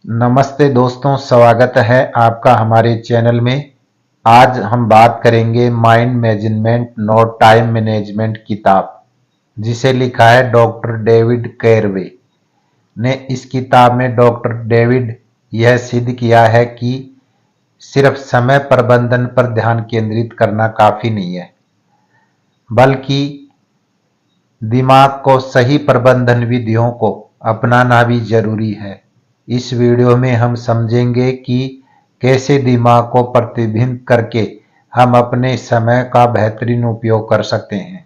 नमस्ते दोस्तों, स्वागत है आपका हमारे चैनल में। आज हम बात करेंगे mind management not time management किताब, जिसे लिखा है डॉक्टर डेविड कैरवे ने। इस किताब में डॉक्टर डेविड यह सिद्ध किया है कि सिर्फ समय प्रबंधन पर ध्यान केंद्रित करना काफी नहीं है, बल्कि दिमाग को सही प्रबंधन विधियों को अपनाना भी जरूरी है। इस वीडियो में हम समझेंगे कि कैसे दिमाग को प्रतिबिंबित करके हम अपने समय का बेहतरीन उपयोग कर सकते हैं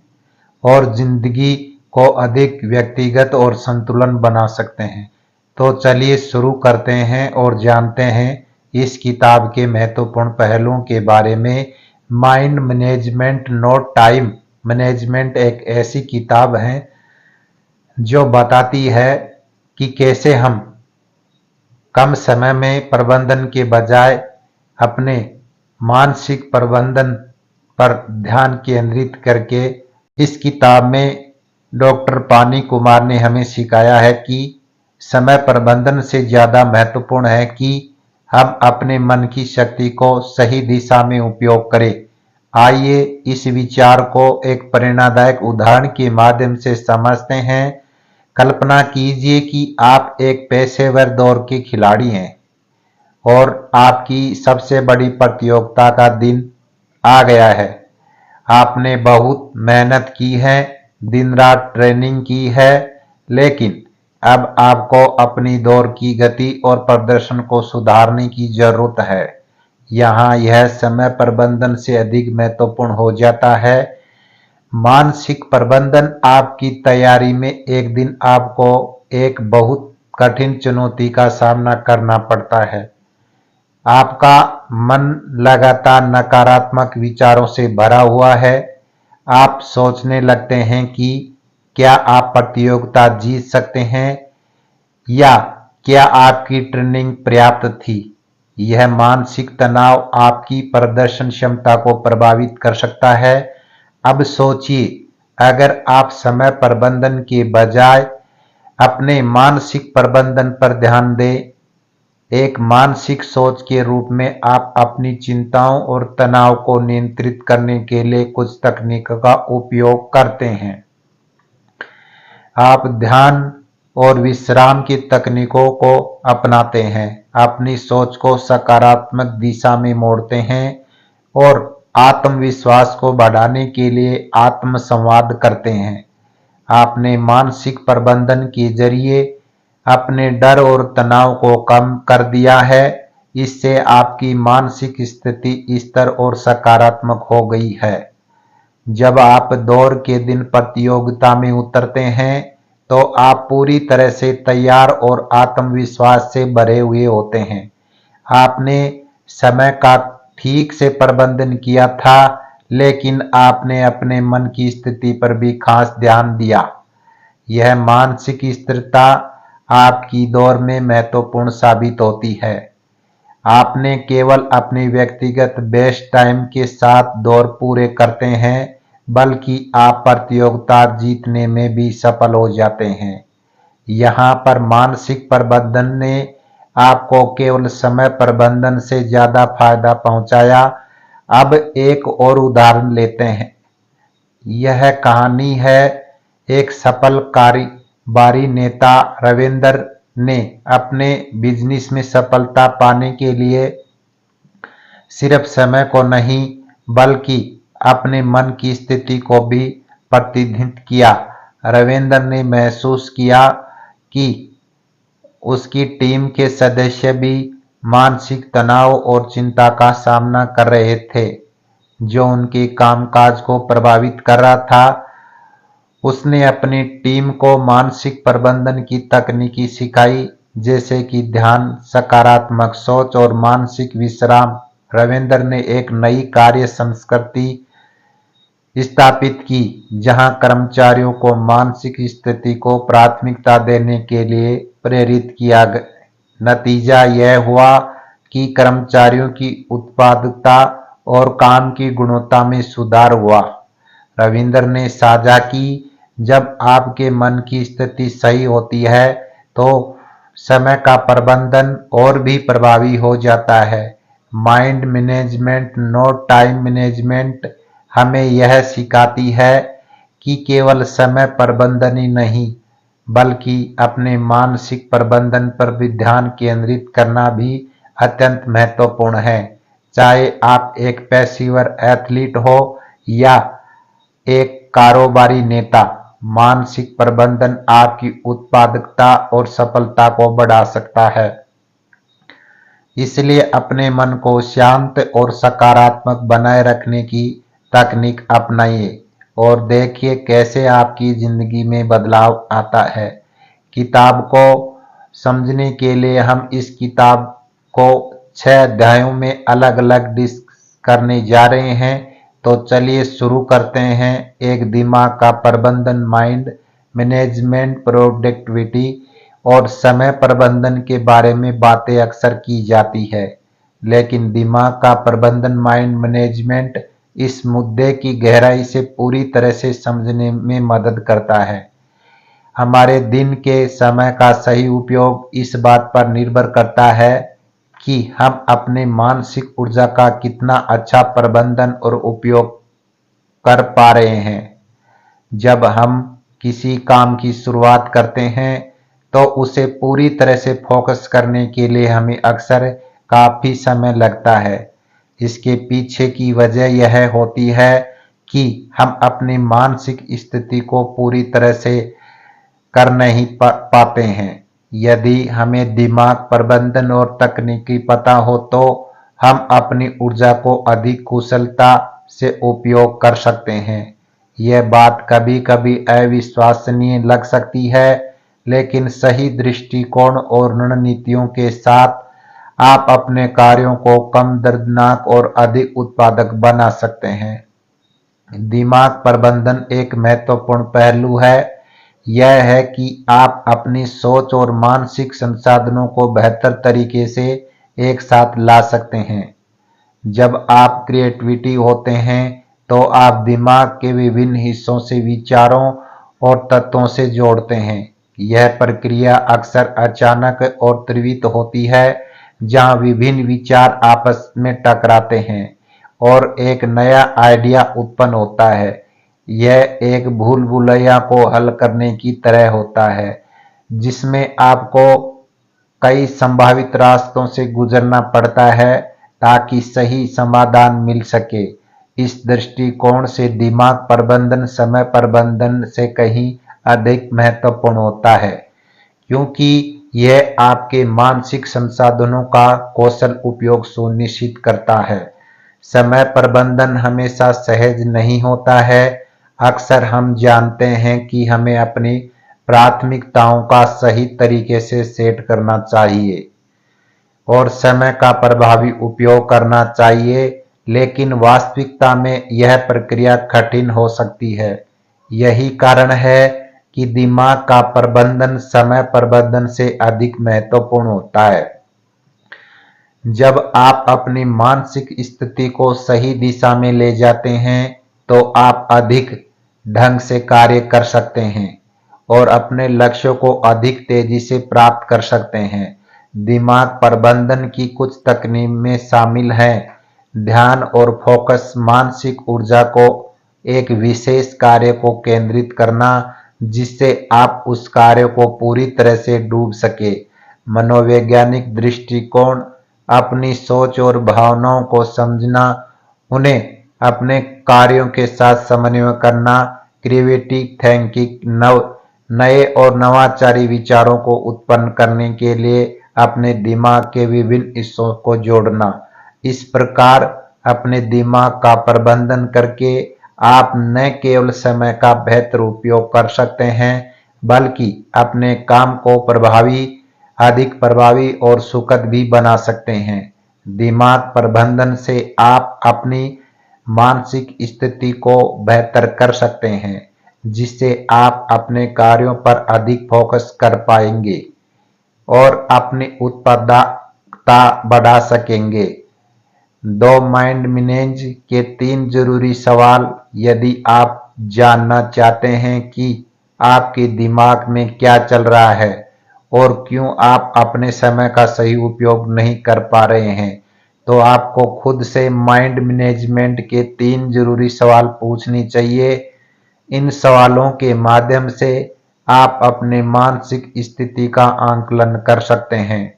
और जिंदगी को अधिक व्यक्तिगत और संतुलन बना सकते हैं। तो चलिए शुरू करते हैं और जानते हैं इस किताब के महत्वपूर्ण पहलुओं के बारे में। Mind management not time management एक ऐसी किताब है जो बताती है कि कैसे हम कम समय में प्रबंधन के बजाय अपने मानसिक प्रबंधन पर ध्यान केंद्रित करके। इस किताब में डॉक्टर पानी कुमार ने हमें सिखाया है कि समय प्रबंधन से ज्यादा महत्वपूर्ण है कि हम अपने मन की शक्ति को सही दिशा में उपयोग करें। आइए इस विचार को एक प्रेरणादायक उदाहरण के माध्यम से समझते हैं। कल्पना कीजिए कि आप एक पेशेवर दौड़ के खिलाड़ी हैं और आपकी सबसे बड़ी प्रतियोगिता का दिन आ गया है। आपने बहुत मेहनत की है, दिन रात ट्रेनिंग की है, लेकिन अब आपको अपनी दौड़ की गति और प्रदर्शन को सुधारने की जरूरत है। यहाँ यह समय प्रबंधन से अधिक महत्वपूर्ण हो जाता है। मानसिक प्रबंधन आपकी तैयारी में एक दिन आपको एक बहुत कठिन चुनौती का सामना करना पड़ता है। आपका मन लगातार नकारात्मक विचारों से भरा हुआ है। आप सोचने लगते हैं कि क्या आप प्रतियोगिता जीत सकते हैं या क्या आपकी ट्रेनिंग पर्याप्त थी। यह मानसिक तनाव आपकी प्रदर्शन क्षमता को प्रभावित कर सकता है। अब सोचिए, अगर आप समय प्रबंधन के बजाय अपने मानसिक प्रबंधन पर ध्यान दें। एक मानसिक सोच के रूप में आप अपनी चिंताओं और तनाव को नियंत्रित करने के लिए कुछ तकनीकों का उपयोग करते हैं। आप ध्यान और विश्राम की तकनीकों को अपनाते हैं, अपनी सोच को सकारात्मक दिशा में मोड़ते हैं और आत्मविश्वास को बढ़ाने के लिए आत्म संवाद करते हैं। आपने मानसिक प्रबंधन के जरिए अपने डर और तनाव को कम कर दिया है। इससे आपकी मानसिक स्थिति स्थिर और सकारात्मक हो गई है। जब आप दौड़ के दिन प्रतियोगिता में उतरते हैं तो आप पूरी तरह से तैयार और आत्मविश्वास से भरे हुए होते हैं। आपने समय का ठीक से प्रबंधन किया था, लेकिन आपने अपने मन की स्थिति पर भी खास ध्यान दिया। यह मानसिक स्थिरता आपकी दौड़ में महत्वपूर्ण साबित होती है। आपने केवल अपनी व्यक्तिगत बेस्ट टाइम के साथ दौड़ पूरे करते हैं, बल्कि आप प्रतियोगिता जीतने में भी सफल हो जाते हैं। यहाँ पर मानसिक प्रबंधन ने आपको केवल समय प्रबंधन से ज्यादा फायदा पहुंचाया। अब एक और उदाहरण लेते हैं। यह कहानी है एक सफल कारोबारी नेता रविंदर ने अपने बिजनेस में सफलता पाने के लिए सिर्फ समय को नहीं, बल्कि अपने मन की स्थिति को भी प्रतिनिधित्व किया। रविंदर ने महसूस किया कि उसकी टीम के सदस्य भी मानसिक तनाव और चिंता का सामना कर रहे थे, जो उनके कामकाज को प्रभावित कर रहा था। उसने अपनी टीम को मानसिक प्रबंधन की तकनीकी सिखाई, जैसे कि ध्यान, सकारात्मक सोच और मानसिक विश्राम। रविंदर ने एक नई कार्य संस्कृति स्थापित की, जहां कर्मचारियों को मानसिक स्थिति को प्राथमिकता देने के लिए प्रेरित किया गया। नतीजा यह हुआ कि कर्मचारियों की उत्पादकता और काम की गुणवत्ता में सुधार हुआ। रविंदर ने साझा की, जब आपके मन की स्थिति सही होती है तो समय का प्रबंधन और भी प्रभावी हो जाता है। Mind management no time management हमें यह सिखाती है कि केवल समय प्रबंधन ही नहीं बल्कि अपने मानसिक प्रबंधन पर भी ध्यान केंद्रित करना भी अत्यंत महत्वपूर्ण है। चाहे आप एक पेशेवर एथलीट हो या एक कारोबारी नेता, मानसिक प्रबंधन आपकी उत्पादकता और सफलता को बढ़ा सकता है। इसलिए अपने मन को शांत और सकारात्मक बनाए रखने की तकनीक अपनाइए और देखिए कैसे आपकी जिंदगी में बदलाव आता है। किताब को समझने के लिए हम इस किताब को 6 अध्यायों में अलग अलग डिस्कस करने जा रहे हैं। तो चलिए शुरू करते हैं। एक दिमाग का प्रबंधन, माइंड मैनेजमेंट, प्रोडक्टिविटी और समय प्रबंधन के बारे में बातें अक्सर की जाती है, लेकिन दिमाग का प्रबंधन, माइंड मैनेजमेंट इस मुद्दे की गहराई से पूरी तरह से समझने में मदद करता है। हमारे दिन के समय का सही उपयोग इस बात पर निर्भर करता है कि हम अपने मानसिक ऊर्जा का कितना अच्छा प्रबंधन और उपयोग कर पा रहे हैं। जब हम किसी काम की शुरुआत करते हैं तो उसे पूरी तरह से फोकस करने के लिए हमें अक्सर काफी समय लगता है। इसके पीछे की वजह यह होती है कि हम अपनी मानसिक स्थिति को पूरी तरह से कर नहीं पाते हैं। यदि हमें दिमाग प्रबंधन और तकनीकी पता हो तो हम अपनी ऊर्जा को अधिक कुशलता से उपयोग कर सकते हैं। यह बात कभी कभी अविश्वसनीय लग सकती है, लेकिन सही दृष्टिकोण और रणनीतियों के साथ आप अपने कार्यों को कम दर्दनाक और अधिक उत्पादक बना सकते हैं। दिमाग प्रबंधन एक महत्वपूर्ण पहलू है। यह है कि आप अपनी सोच और मानसिक संसाधनों को बेहतर तरीके से एक साथ ला सकते हैं। जब आप क्रिएटिविटी होते हैं तो आप दिमाग के विभिन्न हिस्सों से विचारों और तत्वों से जोड़ते हैं। यह प्रक्रिया अक्सर अचानक और त्वरित होती है, जहां विभिन्न विचार आपस में टकराते हैं और एक नया आइडिया उत्पन्न होता है। यह एक भूल भुलैया को हल करने की तरह होता है, जिसमें आपको कई संभावित रास्तों से गुजरना पड़ता है ताकि सही समाधान मिल सके। इस दृष्टिकोण से दिमाग प्रबंधन समय प्रबंधन से कहीं अधिक महत्वपूर्ण होता है, क्योंकि यह आपके मानसिक संसाधनों का कौशल उपयोग सुनिश्चित करता है। समय प्रबंधन हमेशा सहज नहीं होता है। अक्सर हम जानते हैं कि हमें अपनी प्राथमिकताओं का सही तरीके से सेट करना चाहिए और समय का प्रभावी उपयोग करना चाहिए, लेकिन वास्तविकता में यह प्रक्रिया कठिन हो सकती है। यही कारण है कि दिमाग का प्रबंधन समय प्रबंधन से अधिक महत्वपूर्ण होता है। जब आप अपनी मानसिक स्थिति को सही दिशा में ले जाते हैं तो आप अधिक ढंग से कार्य कर सकते हैं और अपने लक्ष्यों को अधिक तेजी से प्राप्त कर सकते हैं। दिमाग प्रबंधन की कुछ तकनीक में शामिल हैं ध्यान और फोकस, मानसिक ऊर्जा को एक विशेष कार्य को केंद्रित करना जिससे आप उस कार्य को पूरी तरह से डूब सके। मनोवैज्ञानिक दृष्टिकोण, अपनी सोच और भावनाओं को समझना, उन्हें अपने कार्यों के साथ समन्वय करना, क्रिएटिव थिंकिंग, नए और नवाचारी विचारों को उत्पन्न करने के लिए अपने दिमाग के विभिन्न हिस्सों को जोड़ना। इस प्रकार अपने दिमाग का प्रबंधन करके आप न केवल समय का बेहतर उपयोग कर सकते हैं, बल्कि अपने काम को अधिक प्रभावी और सुखद भी बना सकते हैं। दिमाग प्रबंधन से आप अपनी मानसिक स्थिति को बेहतर कर सकते हैं, जिससे आप अपने कार्यों पर अधिक फोकस कर पाएंगे और अपनी उत्पादकता बढ़ा सकेंगे। 2 माइंड मैनेज के 3 जरूरी सवाल। यदि आप जानना चाहते हैं कि आपके दिमाग में क्या चल रहा है और क्यों आप अपने समय का सही उपयोग नहीं कर पा रहे हैं, तो आपको खुद से माइंड मैनेजमेंट के 3 जरूरी सवाल पूछनी चाहिए। इन सवालों के माध्यम से आप अपने मानसिक स्थिति का आंकलन कर सकते हैं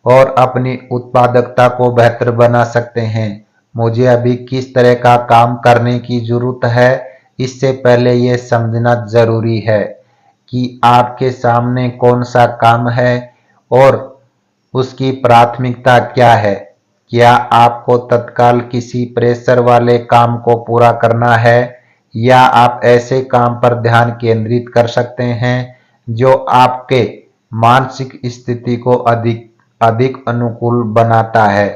और अपनी उत्पादकता को बेहतर बना सकते हैं। मुझे अभी किस तरह का काम करने की जरूरत है, इससे पहले यह समझना जरूरी है कि आपके सामने कौन सा काम है और उसकी प्राथमिकता क्या है। क्या आपको तत्काल किसी प्रेशर वाले काम को पूरा करना है, या आप ऐसे काम पर ध्यान केंद्रित कर सकते हैं जो आपके मानसिक स्थिति को अधिक अधिक अनुकूल बनाता है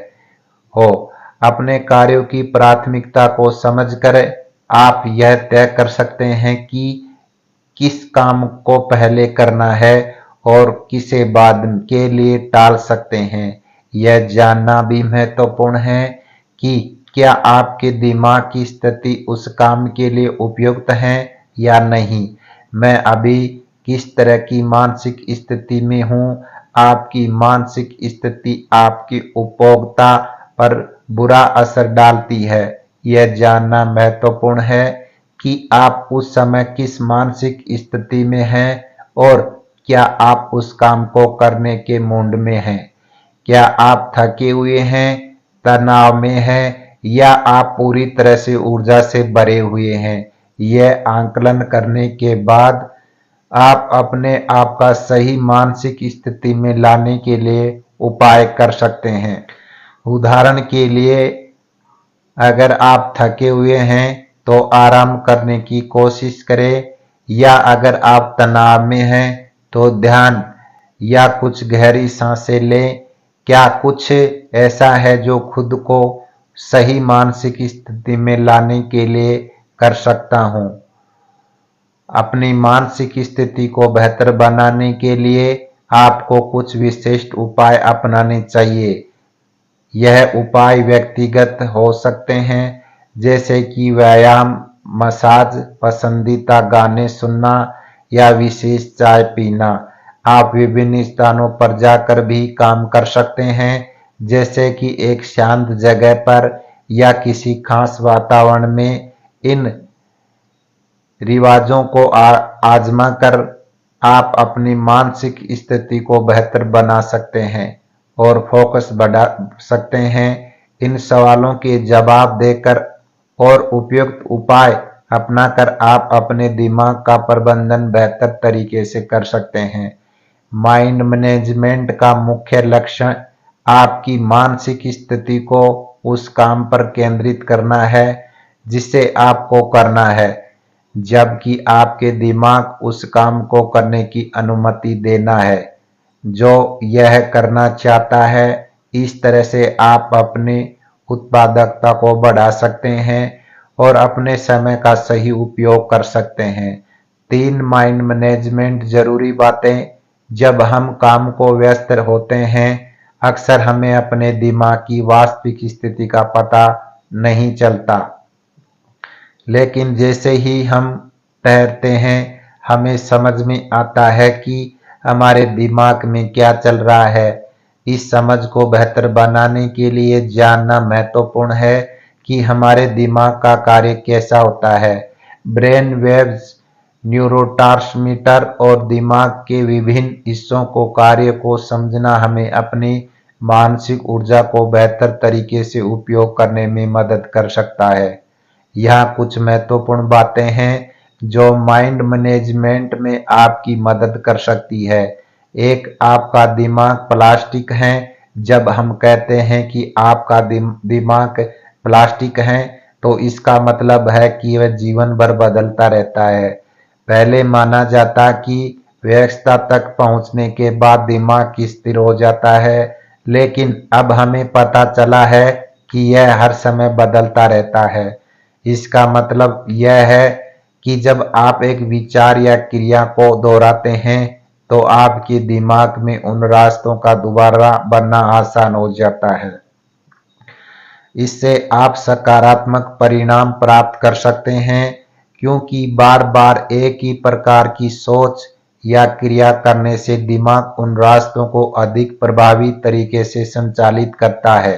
हो। अपने कार्यों की प्राथमिकता को समझकर आप यह तय कर सकते हैं कि किस काम को पहले करना है और किसे बाद के लिए टाल सकते हैं। यह जानना भी महत्वपूर्ण है कि क्या आपके दिमाग की स्थिति उस काम के लिए उपयुक्त है या नहीं। मैं अभी किस तरह की मानसिक स्थिति में हूँ। आपकी मानसिक स्थिति आपकी उपभोक्ता पर बुरा असर डालती है। यह जानना महत्वपूर्ण है कि आप उस समय किस मानसिक स्थिति में हैं और क्या आप उस काम को करने के मूड में हैं। क्या आप थके हुए हैं, तनाव में हैं, या आप पूरी तरह से ऊर्जा से भरे हुए हैं। यह आंकलन करने के बाद आप अपने आप का सही मानसिक स्थिति में लाने के लिए उपाय कर सकते हैं। उदाहरण के लिए, अगर आप थके हुए हैं तो आराम करने की कोशिश करें, या अगर आप तनाव में हैं तो ध्यान या कुछ गहरी सांसें लें। क्या कुछ ऐसा है जो खुद को सही मानसिक स्थिति में लाने के लिए कर सकता हूं। अपनी मानसिक स्थिति को बेहतर बनाने के लिए आपको कुछ विशिष्ट उपाय अपनाने चाहिए। यह उपाय व्यक्तिगत हो सकते हैं, जैसे कि व्यायाम, मसाज, पसंदीदा गाने सुनना या विशेष चाय पीना। आप विभिन्न स्थानों पर जाकर भी काम कर सकते हैं, जैसे कि एक शांत जगह पर या किसी खास वातावरण में। इन रिवाजों को आजमा कर आप अपनी मानसिक स्थिति को बेहतर बना सकते हैं और फोकस बढ़ा सकते हैं। इन सवालों के जवाब देकर और उपयुक्त उपाय अपनाकर आप अपने दिमाग का प्रबंधन बेहतर तरीके से कर सकते हैं। माइंड मैनेजमेंट का मुख्य लक्ष्य आपकी मानसिक स्थिति को उस काम पर केंद्रित करना है जिसे आपको करना है, जबकि आपके दिमाग उस काम को करने की अनुमति देना है जो यह करना चाहता है। इस तरह से आप अपनी उत्पादकता को बढ़ा सकते हैं और अपने समय का सही उपयोग कर सकते हैं। 3 माइंड मैनेजमेंट जरूरी बातें। जब हम काम को व्यस्त होते हैं, अक्सर हमें अपने दिमाग की वास्तविक स्थिति का पता नहीं चलता, लेकिन जैसे ही हम ठहरते हैं, हमें समझ में आता है कि हमारे दिमाग में क्या चल रहा है। इस समझ को बेहतर बनाने के लिए जानना महत्वपूर्ण है कि हमारे दिमाग का कार्य कैसा होता है। ब्रेन वेव्स, न्यूरोट्रांसमीटर और दिमाग के विभिन्न हिस्सों को कार्य को समझना हमें अपनी मानसिक ऊर्जा को बेहतर तरीके से उपयोग करने में मदद कर सकता है। यहाँ कुछ महत्वपूर्ण बातें हैं जो माइंड मैनेजमेंट में आपकी मदद कर सकती है। एक, आपका दिमाग प्लास्टिक है। जब हम कहते हैं कि आपका दिमाग प्लास्टिक है, तो इसका मतलब है कि वह जीवन भर बदलता रहता है। पहले माना जाता कि व्यस्तता तक पहुंचने के बाद दिमाग स्थिर हो जाता है, लेकिन अब हमें पता चला है कि यह हर समय बदलता रहता है। इसका मतलब यह है कि जब आप एक विचार या क्रिया को दोहराते हैं, तो आपके दिमाग में उन रास्तों का दोबारा बनना आसान हो जाता है। इससे आप सकारात्मक परिणाम प्राप्त कर सकते हैं, क्योंकि बार बार एक ही प्रकार की सोच या क्रिया करने से दिमाग उन रास्तों को अधिक प्रभावी तरीके से संचालित करता है।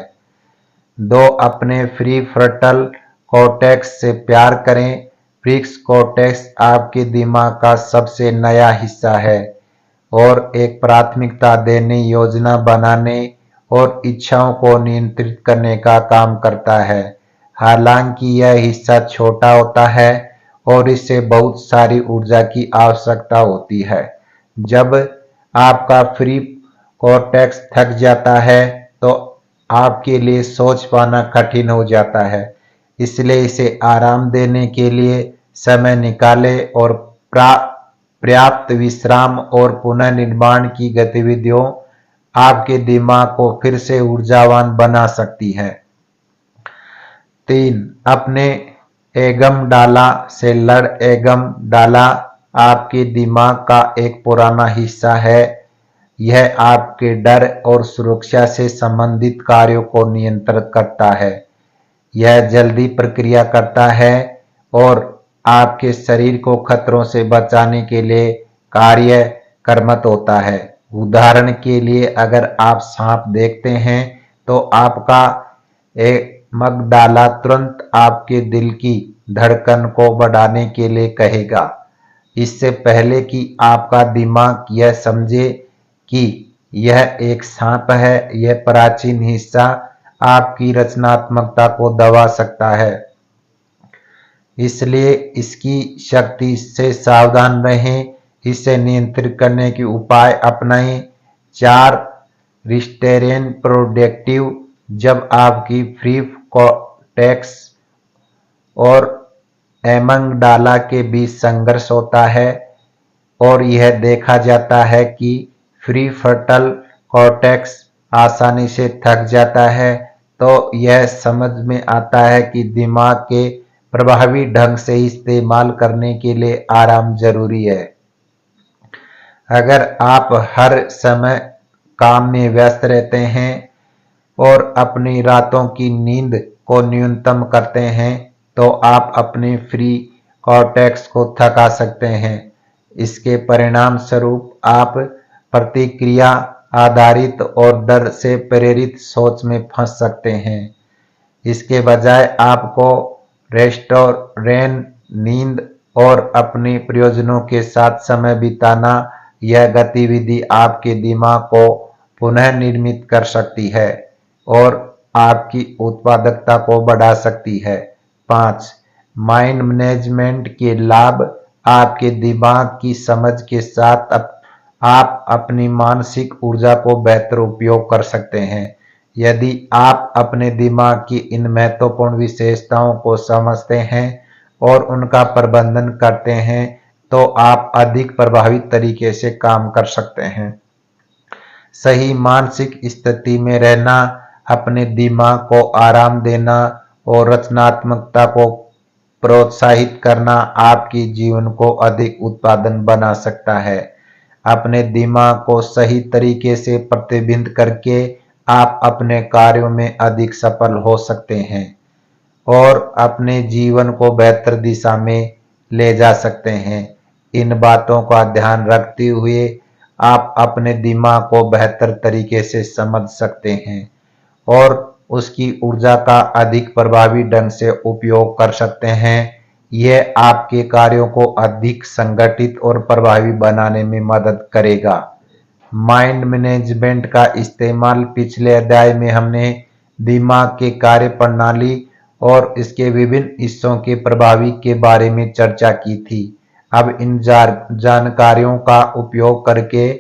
2. अपने प्री फ्रंटल कॉर्टेक्स से प्यार करें। प्री कॉर्टेक्स आपके दिमाग का सबसे नया हिस्सा है और एक प्राथमिकता देने, योजना बनाने और इच्छाओं को नियंत्रित करने का काम करता है। हालांकि यह हिस्सा छोटा होता है और इससे बहुत सारी ऊर्जा की आवश्यकता होती है। जब आपका प्री कॉर्टेक्स थक जाता है तो आपके लिए सोच पाना कठिन हो जाता है। इसलिए इसे आराम देने के लिए समय निकालें और पर्याप्त विश्राम और पुनर्निर्माण की गतिविधियों आपके दिमाग को फिर से ऊर्जावान बना सकती है। 3. अपने एगमडाला से लड़। एगमडाला आपके दिमाग का एक पुराना हिस्सा है। यह आपके डर और सुरक्षा से संबंधित कार्यों को नियंत्रित करता है। यह जल्दी प्रक्रिया करता है और आपके शरीर को खतरों से बचाने के लिए कार्य कर्मत होता है। उदाहरण के लिए, अगर आप सांप देखते हैं तो आपका एगमडाला तुरंत आपके दिल की धड़कन को बढ़ाने के लिए कहेगा, इससे पहले कि आपका दिमाग यह समझे कि यह एक सांप है। यह प्राचीन हिस्सा आपकी रचनात्मकता को दबा सकता है, इसलिए इसकी शक्ति से सावधान रहें। इसे नियंत्रित करने के उपाय अपनाएं। 4. रिस्टेरेन प्रोडक्टिव। जब आपकी प्री कॉर्टेक्स और एगमडाला के बीच संघर्ष होता है और यह देखा जाता है कि प्री फ्रंटल कॉर्टेक्स आसानी से थक जाता है, तो यह समझ में आता है कि दिमाग के प्रभावी ढंग से इस्तेमाल करने के लिए आराम जरूरी है। अगर आप हर समय काम में व्यस्त रहते हैं और अपनी रातों की नींद को न्यूनतम करते हैं तो आप अपने प्री कॉर्टेक्स को थका सकते हैं। इसके परिणाम स्वरूप आप प्रतिक्रिया आधारित और डर से प्रेरित सोच में फंस सकते हैं। इसके बजाय आपको रेस्टोरेन, नींद और अपने प्रियजनों के साथ समय बिताना, यह गतिविधि आपके दिमाग को पुनः निर्मित कर सकती है और आपकी उत्पादकता को बढ़ा सकती है। 5. माइंड मैनेजमेंट के लाभ। आपके दिमाग की समझ के साथ आप अपनी मानसिक ऊर्जा को बेहतर उपयोग कर सकते हैं। यदि आप अपने दिमाग की इन महत्वपूर्ण विशेषताओं को समझते हैं और उनका प्रबंधन करते हैं तो आप अधिक प्रभावी तरीके से काम कर सकते हैं। सही मानसिक स्थिति में रहना, अपने दिमाग को आराम देना और रचनात्मकता को प्रोत्साहित करना आपके जीवन को अधिक उत्पादन बना सकता है। अपने दिमाग को सही तरीके से प्रतिबिंबित करके आप अपने कार्यों में अधिक सफल हो सकते हैं और अपने जीवन को बेहतर दिशा में ले जा सकते हैं। इन बातों का ध्यान रखते हुए आप अपने दिमाग को बेहतर तरीके से समझ सकते हैं और उसकी ऊर्जा का अधिक प्रभावी ढंग से उपयोग कर सकते हैं। यह आपके कार्यों को अधिक संगठित और प्रभावी बनाने में मदद करेगा। माइंड मैनेजमेंट का इस्तेमाल। पिछले अध्याय में हमने दिमाग के कार्य प्रणाली और इसके विभिन्न हिस्सों के प्रभावी के बारे में चर्चा की थी। अब इन जानकारियों का उपयोग करके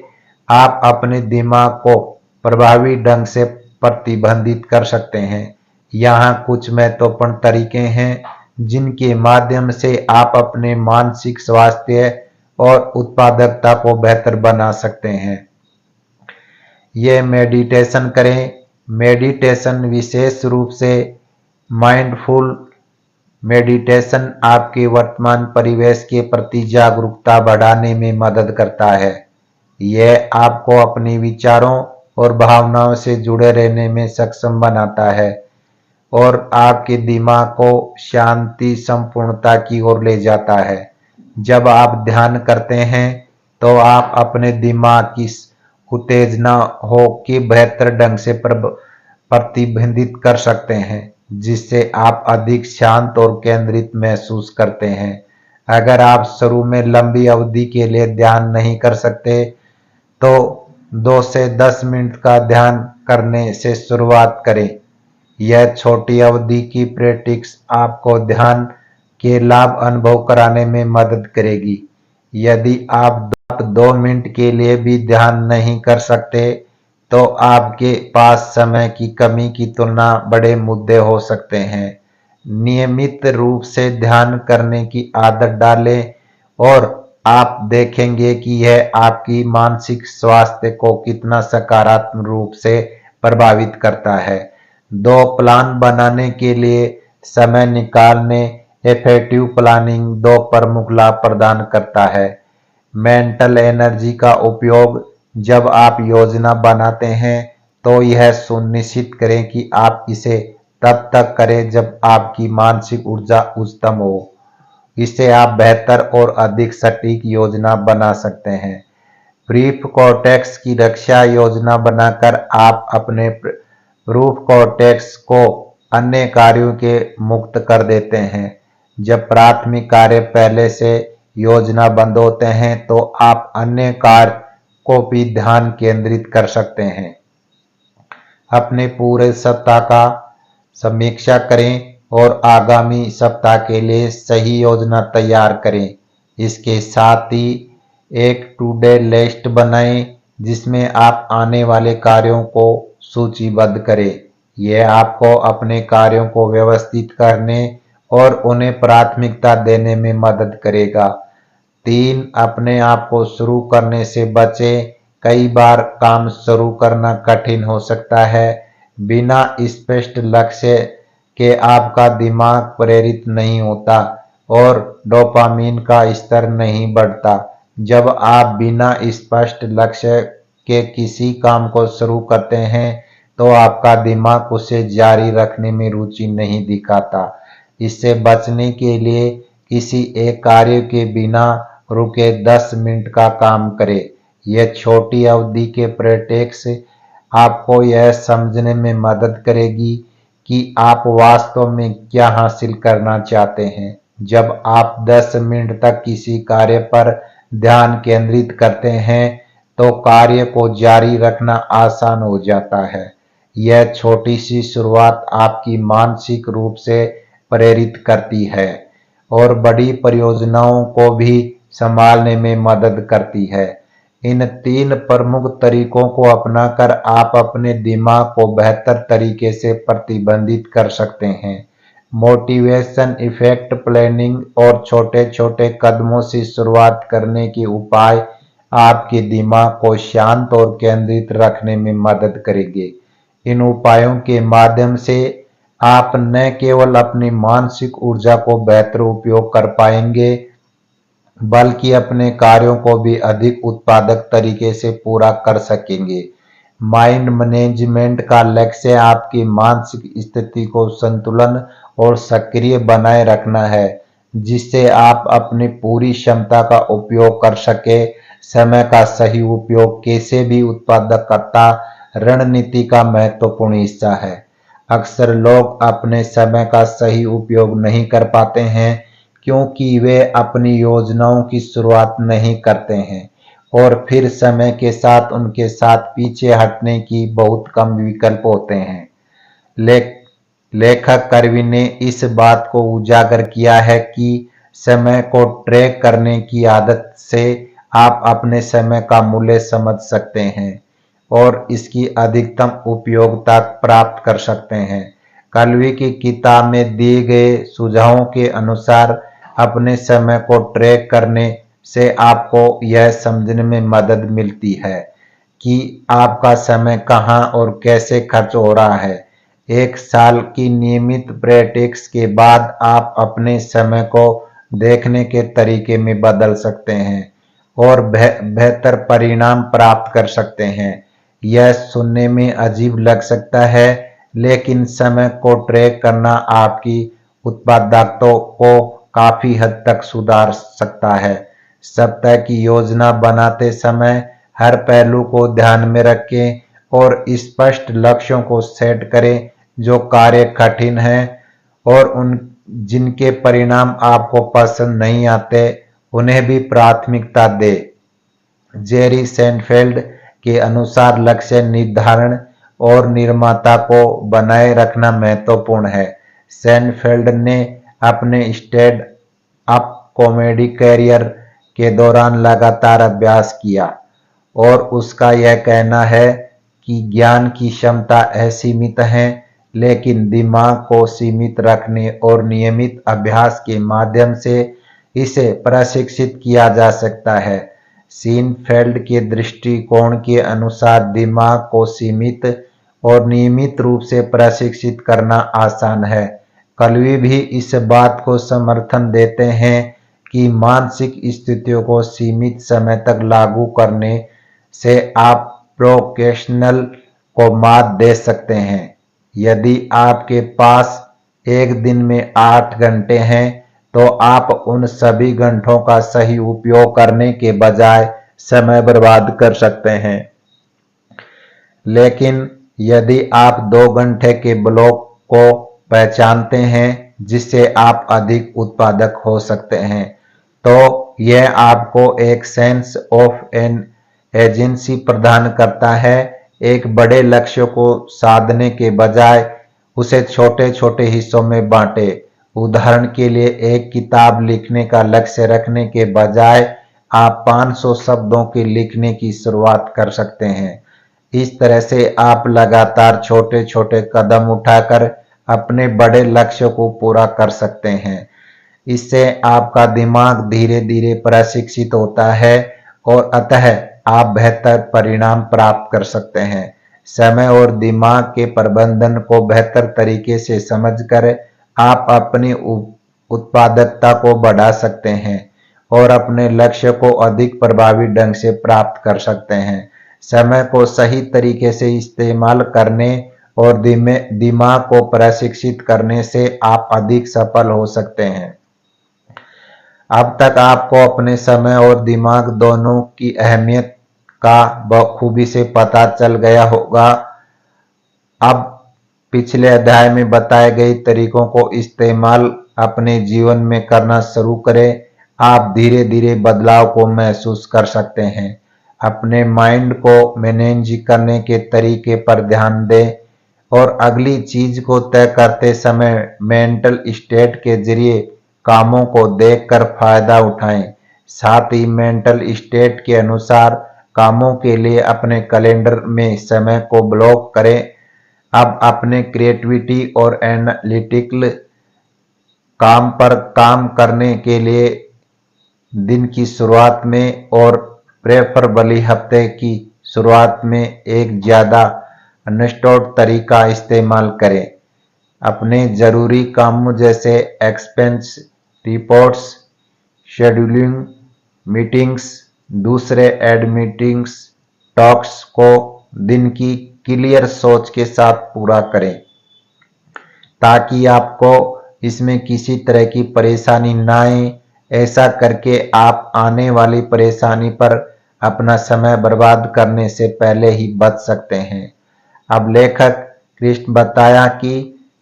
आप अपने दिमाग को प्रभावी ढंग से प्रतिबंधित कर सकते हैं। यहाँ कुछ महत्वपूर्ण तरीके हैं जिनके माध्यम से आप अपने मानसिक स्वास्थ्य और उत्पादकता को बेहतर बना सकते हैं। यह मेडिटेशन करें। मेडिटेशन, विशेष रूप से माइंडफुल मेडिटेशन, आपके वर्तमान परिवेश के प्रति जागरूकता बढ़ाने में मदद करता है। यह आपको अपने विचारों और भावनाओं से जुड़े रहने में सक्षम बनाता है और आपके दिमाग को शांति, संपूर्णता की ओर ले जाता है। जब आप ध्यान करते हैं तो तो आप अपने दिमाग की उत्तेजना हो कि बेहतर ढंग से प्रतिबंधित कर सकते हैं, जिससे आप अधिक शांत और केंद्रित महसूस करते हैं। अगर आप शुरू में लंबी अवधि के लिए ध्यान नहीं कर सकते, तो 2 से 10 मिनट का ध्यान करने से शुरुआत करें। यह छोटी अवधि की प्रैक्टिस आपको ध्यान के लाभ अनुभव कराने में मदद करेगी। यदि आप 2 मिनट के लिए भी ध्यान नहीं कर सकते, तो आपके पास समय की कमी की तुलना बड़े मुद्दे हो सकते हैं। नियमित रूप से ध्यान करने की आदत डालें और आप देखेंगे कि यह आपकी मानसिक स्वास्थ्य को कितना सकारात्मक रूप से प्रभावित करता है। 2 प्लान बनाने के लिए समय निकालने इफेक्टिव प्लानिंग 2 प्रमुख लाभ प्रदान करता है। मेंटल एनर्जी का उपयोग: जब आप योजना बनाते हैं, तो यह सुनिश्चित करें कि आप इसे तब तक करें जब आपकी मानसिक ऊर्जा उच्चतम हो। इससे आप बेहतर और अधिक सटीक योजना बना सकते हैं। प्रीफ कॉर्टेक्स की रक्षा: योजना बनाकर आप अपने प्रीफ कॉर्टेक्स को अन्य कार्यों के मुक्त कर देते हैं। जब प्राथमिक कार्य पहले से योजनाबद्ध होते हैं, तो आप अन्य कार्य को भी ध्यान केंद्रित कर सकते हैं। अपने पूरे सप्ताह का समीक्षा करें और आगामी सप्ताह के लिए सही योजना तैयार करें। इसके साथ ही एक टू डे लिस्ट बनाएं, जिसमें आप आने वाले कार्यों को सूचीबद्ध करें। यह आपको अपने कार्यों को व्यवस्थित करने और उन्हें प्राथमिकता देने में मदद करेगा। 3. अपने आप को शुरू करने से बचें। कई बार काम शुरू करना कठिन हो सकता है। बिना स्पष्ट लक्ष्य के आपका दिमाग प्रेरित नहीं होता और डोपामिन का स्तर नहीं बढ़ता। जब आप बिना स्पष्ट लक्ष्य के किसी काम को शुरू करते हैं, तो आपका दिमाग उसे जारी रखने में रुचि नहीं दिखाता। इससे बचने के लिए किसी एक कार्य के बिना रुके 10 मिनट का काम करें। यह छोटी अवधि के प्रैक्टिस आपको यह समझने में मदद करेगी कि आप वास्तव में क्या हासिल करना चाहते हैं। जब आप 10 मिनट तक किसी कार्य पर ध्यान केंद्रित करते हैं, तो कार्य को जारी रखना आसान हो जाता है। यह छोटी सी शुरुआत आपकी मानसिक रूप से प्रेरित करती है और बड़ी परियोजनाओं को भी संभालने में मदद करती है। इन 3 प्रमुख तरीकों को अपनाकर आप अपने दिमाग को बेहतर तरीके से प्रतिबंधित कर सकते हैं। मोटिवेशन, इफेक्ट प्लानिंग और छोटे-छोटे कदमों से शुरुआत करने के उपाय आपके दिमाग को शांत और केंद्रित रखने में मदद करेंगे। इन उपायों के माध्यम से आप न केवल अपनी मानसिक ऊर्जा को बेहतर उपयोग कर पाएंगे, बल्कि अपने कार्यों को भी अधिक उत्पादक तरीके से पूरा कर सकेंगे। माइंड मैनेजमेंट का लक्ष्य आपकी मानसिक स्थिति को संतुलन और सक्रिय बनाए रखना है, जिससे आप अपनी पूरी क्षमता का उपयोग कर सके। समय का सही उपयोग किसी भी उत्पादकता रणनीति का महत्वपूर्ण हिस्सा है। अक्सर लोग अपने समय का सही उपयोग नहीं कर पाते हैं, क्योंकि वे अपनी योजनाओं की शुरुआत नहीं करते हैं और फिर समय के साथ उनके साथ पीछे हटने की बहुत कम विकल्प होते हैं। लेखक कर्वी ने इस बात को उजागर किया है कि समय को ट्रैक करने की आदत से आप अपने समय का मूल्य समझ सकते हैं और इसकी अधिकतम उपयोगिता प्राप्त कर सकते हैं। कर्वी की किताब में दिए गए सुझावों के अनुसार अपने समय को ट्रैक करने से आपको यह समझने में मदद मिलती है कि आपका समय कहां और कैसे खर्च हो रहा है। 1 साल की नियमित प्रैक्टिस के बाद आप अपने समय को देखने के तरीके में बदल सकते हैं और बेहतर परिणाम प्राप्त कर सकते हैं। यह सुनने में अजीब लग सकता है, लेकिन समय को ट्रैक करना आपकी उत्पादकता को काफी हद तक सुधार सकता है। सप्ताह की योजना बनाते समय हर पहलू को ध्यान में रखें और स्पष्ट लक्ष्यों को सेट करें। जो कार्य कठिन हैं और उन जिनके परिणाम आपको पसंद नहीं आते, उन्हें भी प्राथमिकता दें। जेरी सेनफेल्ड के अनुसार लक्ष्य निर्धारण और निर्माता को बनाए रखना महत्वपूर्ण है। सेनफेल्ड ने अपने स्टैंड अप कॉमेडी कैरियर के दौरान लगातार अभ्यास किया और उसका यह कहना है कि ज्ञान की क्षमता असीमित है, लेकिन दिमाग को सीमित रखने और नियमित अभ्यास के माध्यम से इसे प्रशिक्षित किया जा सकता है। सीनफेल्ड के दृष्टिकोण के अनुसार दिमाग को सीमित और नियमित रूप से प्रशिक्षित करना आसान है। कल्वी भी इस बात को समर्थन देते हैं कि मानसिक स्थितियों को सीमित समय तक लागू करने से आप प्रोक्रेस्टिनेशन को मात दे सकते हैं। यदि आपके पास एक दिन में 8 घंटे हैं, तो आप उन सभी घंटों का सही उपयोग करने के बजाय समय बर्बाद कर सकते हैं। लेकिन यदि आप 2 घंटे के ब्लॉक को पहचानते हैं जिससे आप अधिक उत्पादक हो सकते हैं, तो यह आपको एक सेंस ऑफ एन एजेंसी प्रदान करता है। एक बड़े लक्ष्य को साधने के बजाय उसे छोटे छोटे हिस्सों में बांटें। उदाहरण के लिए, एक किताब लिखने का लक्ष्य रखने के बजाय आप 500 शब्दों के लिखने की शुरुआत कर सकते हैं। इस तरह से आप लगातार छोटे छोटे कदम उठाकर अपने बड़े लक्ष्य को पूरा कर सकते हैं। इससे आपका दिमाग धीरे धीरे प्रशिक्षित होता है और अंततः आप बेहतर परिणाम प्राप्त कर सकते हैं। समय और दिमाग के प्रबंधन को बेहतर तरीके से समझकर आप अपनी उत्पादकता को बढ़ा सकते हैं और अपने लक्ष्य को अधिक प्रभावी ढंग से प्राप्त कर सकते हैं। समय को सही तरीके से इस्तेमाल करने और दिमाग को प्रशिक्षित करने से आप अधिक सफल हो सकते हैं। अब तक आपको अपने समय और दिमाग दोनों की अहमियत का बखूबी से पता चल गया होगा। अब पिछले अध्याय में बताए गए तरीकों को इस्तेमाल अपने जीवन में करना शुरू करें। आप धीरे धीरे बदलाव को महसूस कर सकते हैं। अपने माइंड को मैनेज करने के तरीके पर ध्यान दें और अगली चीज को तय करते समय मेंटल स्टेट के जरिए कामों को देखकर फायदा उठाएं। साथ ही मेंटल स्टेट के अनुसार कामों के लिए अपने कैलेंडर में समय को ब्लॉक करें। अब अपने क्रिएटिविटी और एनालिटिकल काम पर काम करने के लिए दिन की शुरुआत में और प्रेफरेबली हफ्ते की शुरुआत में एक ज्यादा अनस्टॉर्ड तरीका इस्तेमाल करें। अपने जरूरी कामों जैसे एक्सपेंस रिपोर्ट्स, शेड्यूलिंग मीटिंग्स, दूसरे एड मीटिंग्स, टॉक्स को दिन की क्लियर सोच के साथ पूरा करें ताकि आपको इसमें किसी तरह की परेशानी न आए। ऐसा करके आप आने वाली परेशानी पर अपना समय बर्बाद करने से पहले ही बच सकते हैं। अब लेखक कृष्ण बताया कि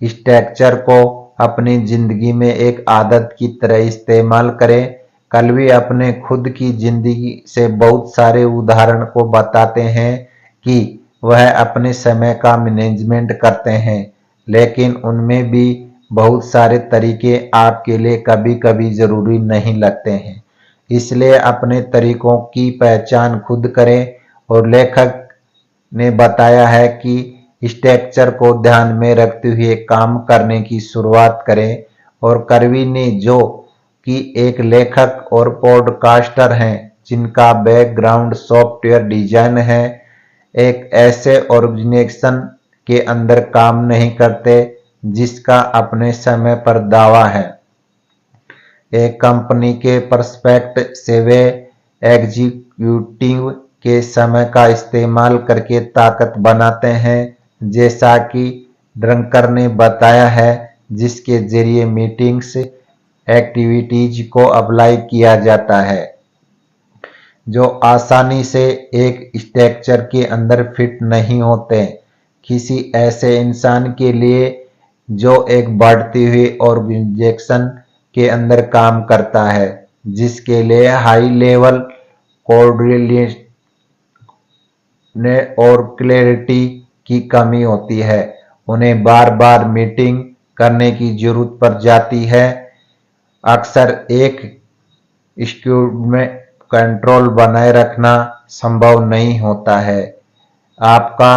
स्ट्रक्चर को अपनी जिंदगी में एक आदत की तरह इस्तेमाल करें। कल्वी अपने खुद की जिंदगी से बहुत सारे उदाहरण को बताते हैं कि वह अपने समय का मैनेजमेंट करते हैं, लेकिन उनमें भी बहुत सारे तरीके आपके लिए कभी कभी जरूरी नहीं लगते हैं। इसलिए अपने तरीकों की पहचान खुद करें। और लेखक ने बताया है कि स्ट्रक्चर को ध्यान में रखते हुए काम करने की शुरुआत करें। और कल्वी ने, जो कि एक लेखक और पॉडकास्टर हैं जिनका बैकग्राउंड सॉफ्टवेयर डिजाइन है, एक ऐसे ऑर्गेनाइजेशन के अंदर काम नहीं करते जिसका अपने समय पर दावा है। एक कंपनी के पर्सपेक्टिव से वे एग्जीक्यूटिव के समय का इस्तेमाल करके ताकत बनाते हैं, जैसा कि ड्रंकर ने बताया है, जिसके जरिए मीटिंग्स एक्टिविटीज को अप्लाई किया जाता है। जो आसानी से एक स्ट्रक्चर के अंदर फिट नहीं होते। किसी ऐसे इंसान के लिए जो एक बढ़ती हुई ऑर्गेनाइजेशन के अंदर काम करता है, जिसके लिए हाई लेवल कोऑर्डिनेशन और क्लैरिटी की कमी होती है। उन्हें बार बार मीटिंग करने की जरूरत पड़ जाती है। अक्सर एक स्क्यूड में कंट्रोल बनाए रखना संभव नहीं होता है। आपका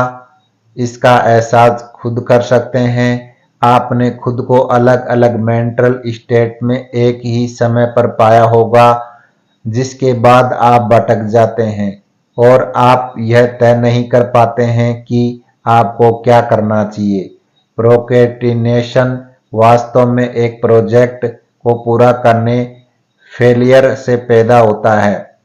इसका एहसास खुद कर सकते हैं। आपने खुद को अलग अलग मेंटल स्टेट में एक ही समय पर पाया होगा, जिसके बाद आप भटक जाते हैं और आप यह तय नहीं कर पाते हैं कि आपको क्या करना चाहिए। प्रोक्रेस्टिनेशन वास्तव में एक प्रोजेक्ट को पूरा करने फेलियर से पैदा होता है,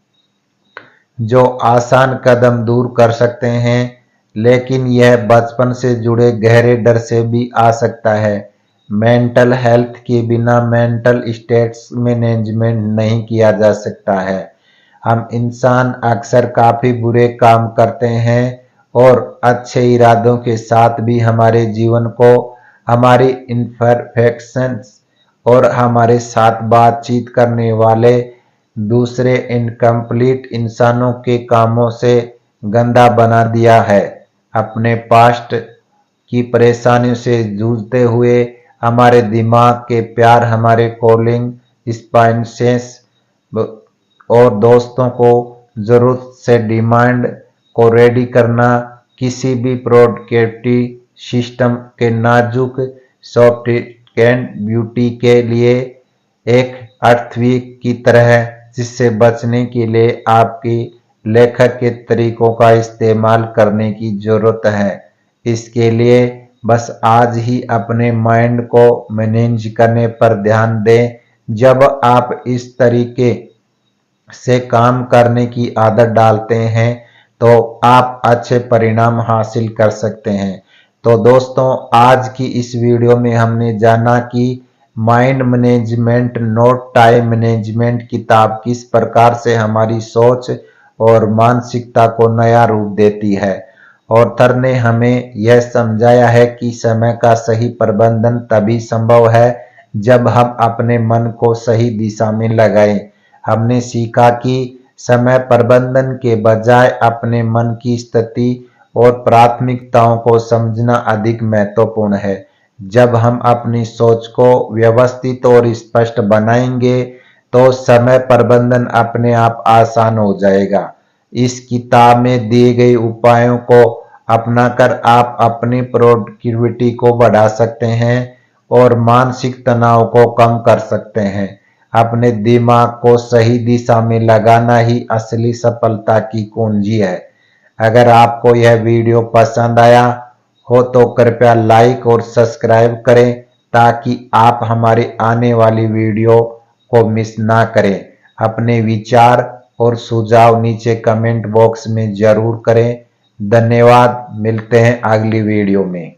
जो आसान कदम दूर कर सकते हैं, लेकिन यह बचपन से जुड़े गहरे डर से भी आ सकता है। मेंटल हेल्थ के बिना मेंटल स्टेट्स मैनेजमेंट नहीं किया जा सकता है। हम इंसान अक्सर काफी बुरे काम करते हैं और अच्छे इरादों के साथ भी हमारे जीवन को हमारी इम्परफेक्शंस और हमारे साथ बातचीत करने वाले दूसरे इनकम्प्लीट इंसानों के कामों से गंदा बना दिया है। अपने पास्ट की परेशानियों से जूझते हुए हमारे दिमाग के प्यार, हमारे कॉलिंग स्पाइसेस और दोस्तों को जरूरत से डिमांड को रेडी करना किसी भी प्रोडक्टिव सिस्टम के नाजुक सॉफ्टवेयर ब्यूटी के लिए एक अर्थवीक की तरह है, जिससे बचने के लिए आपकी लेखक के तरीकों का इस्तेमाल करने की जरूरत है। इसके लिए बस आज ही अपने माइंड को मैनेज करने पर ध्यान दें। जब आप इस तरीके से काम करने की आदत डालते हैं तो आप अच्छे परिणाम हासिल कर सकते हैं। तो दोस्तों, आज की इस वीडियो में हमने जाना कि mind management note time management किताब किस प्रकार से हमारी सोच और मानसिकता को नया रूप देती है। ऑथर ने हमें यह समझाया है कि समय का सही प्रबंधन तभी संभव है जब हम अपने मन को सही दिशा में लगाएं। हमने सीखा कि समय प्रबंधन के बजाय अपने मन की स्थिति और प्राथमिकताओं को समझना अधिक महत्वपूर्ण है। जब हम अपनी सोच को व्यवस्थित और स्पष्ट बनाएंगे तो समय प्रबंधन अपने आप आसान हो जाएगा। इस किताब में दिए गए उपायों को अपनाकर आप अपनी प्रोडक्टिविटी को बढ़ा सकते हैं और मानसिक तनाव को कम कर सकते हैं। अपने दिमाग को सही दिशा में लगाना ही असली सफलता की कुंजी है। अगर आपको यह वीडियो पसंद आया हो तो कृपया लाइक और सब्सक्राइब करें, ताकि आप हमारी आने वाली वीडियो को मिस ना करें। अपने विचार और सुझाव नीचे कमेंट बॉक्स में जरूर करें। धन्यवाद। मिलते हैं अगली वीडियो में।